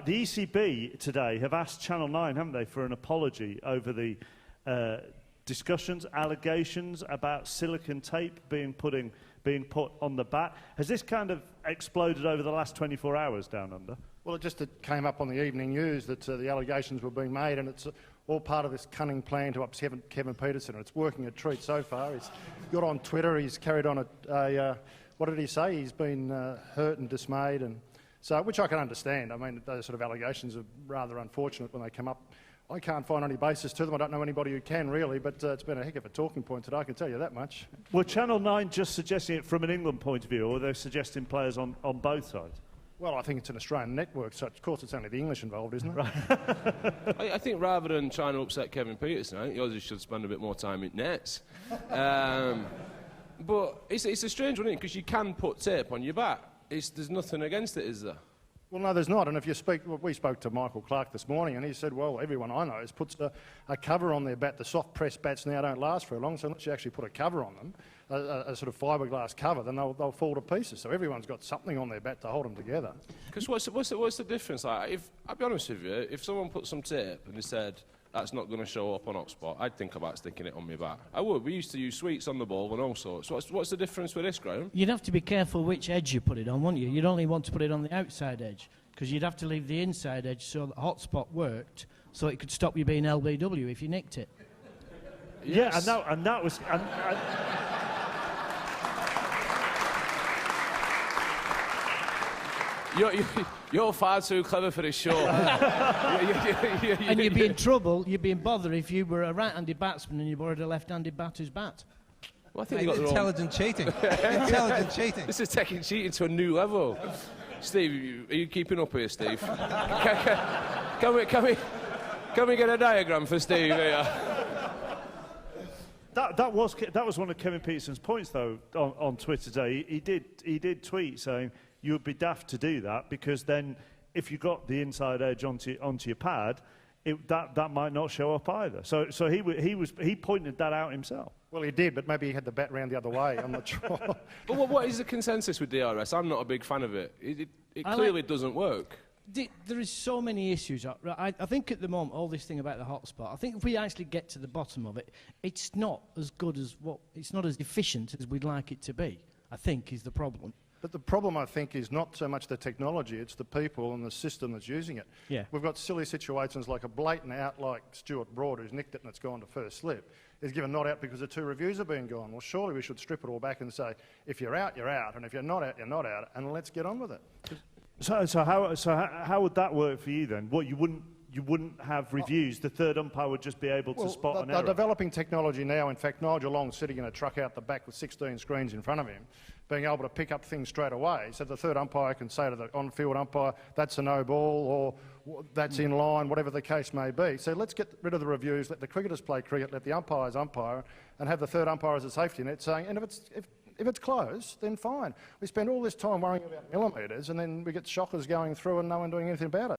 fact, the ECB today have asked Channel 9, haven't they, for an apology over the discussions, allegations about silicon tape being put on the bat. Has this kind of exploded over the last 24 hours down under? Well, it came up on the evening news that the allegations were being made, and it's all part of this cunning plan to upset Kevin Pietersen. It's working a treat so far. He's got on Twitter, he's carried on what did he say? He's been hurt and dismayed, and so, which I can understand. I mean, those sort of allegations are rather unfortunate when they come up. I can't find any basis to them. I don't know anybody who can, really, but it's been a heck of a talking point today, I can tell you that much. Were Channel 9 just suggesting it from an England point of view, or are they suggesting players on both sides? Well, I think it's an Australian network, so of course it's only the English involved, isn't it? Right. I think rather than trying to upset Kevin Pietersen, I think you should spend a bit more time in nets. But it's a strange one, isn't it? Because you can put tape on your bat. There's nothing against it, is there? Well, no, there's not. And if you speak, well, we spoke to Michael Clark this morning, and he said, well, everyone I know puts a cover on their bat. The soft press bats now don't last very long, so unless you actually put a cover on them, a sort of fiberglass cover, then they'll fall to pieces. So everyone's got something on their bat to hold them together. Because what's the difference? Like, I'll be honest with you, if someone put some tape and they said that's not going to show up on Hotspot, I'd think about sticking it on my bat. I would. We used to use sweets on the ball and all sorts. What's the difference with this, Graeme? You'd have to be careful which edge you put it on, wouldn't you? You'd only want to put it on the outside edge, because you'd have to leave the inside edge so that Hotspot worked, so it could stop you being LBW if you nicked it. Yes. Yeah, and that was... You're far too clever for this show. And you'd be in trouble, you'd be in bother if you were a right-handed batsman and you borrowed a left-handed batter's bat. Well, I think intelligent cheating. Intelligent cheating. This is taking cheating to a new level. Steve, are you keeping up here, Steve? Can we get a diagram for Steve here? That was one of Kevin Pietersen's points, though, on Twitter today. He did tweet saying you would be daft to do that, because then if you got the inside edge onto your pad, that might not show up either. So he pointed that out himself. Well, he did, but maybe he had the bat round the other way. I'm not sure. But what is the consensus with DRS? I'm not a big fan of it. It clearly doesn't work. There is so many issues. I think at the moment, all this thing about the hotspot, I think if we actually get to the bottom of it, it's not as good as it's not as efficient as we'd like it to be, I think, is the problem. But the problem, I think, is not so much the technology, it's the people and the system that's using it. Yeah. We've got silly situations like a blatant out like Stuart Broad, who's nicked it and it's gone to first slip, is given not out because the 2 reviews have been gone. Well, surely we should strip it all back and say, if you're out, you're out, and if you're not out, you're not out, and let's get on with it. So how would that work for you then? What, you wouldn't have reviews? The third umpire would just be able to spot an error? They're developing technology now. In fact, Nigel Long's sitting in a truck out the back with 16 screens in front of him, being able to pick up things straight away. So the third umpire can say to the on-field umpire, that's a no ball, or that's in line, whatever the case may be. So let's get rid of the reviews, let the cricketers play cricket, let the umpires umpire, and have the third umpire as a safety net saying, and if it's close, then fine. We spend all this time worrying about millimetres, and then we get shockers going through and no one doing anything about it.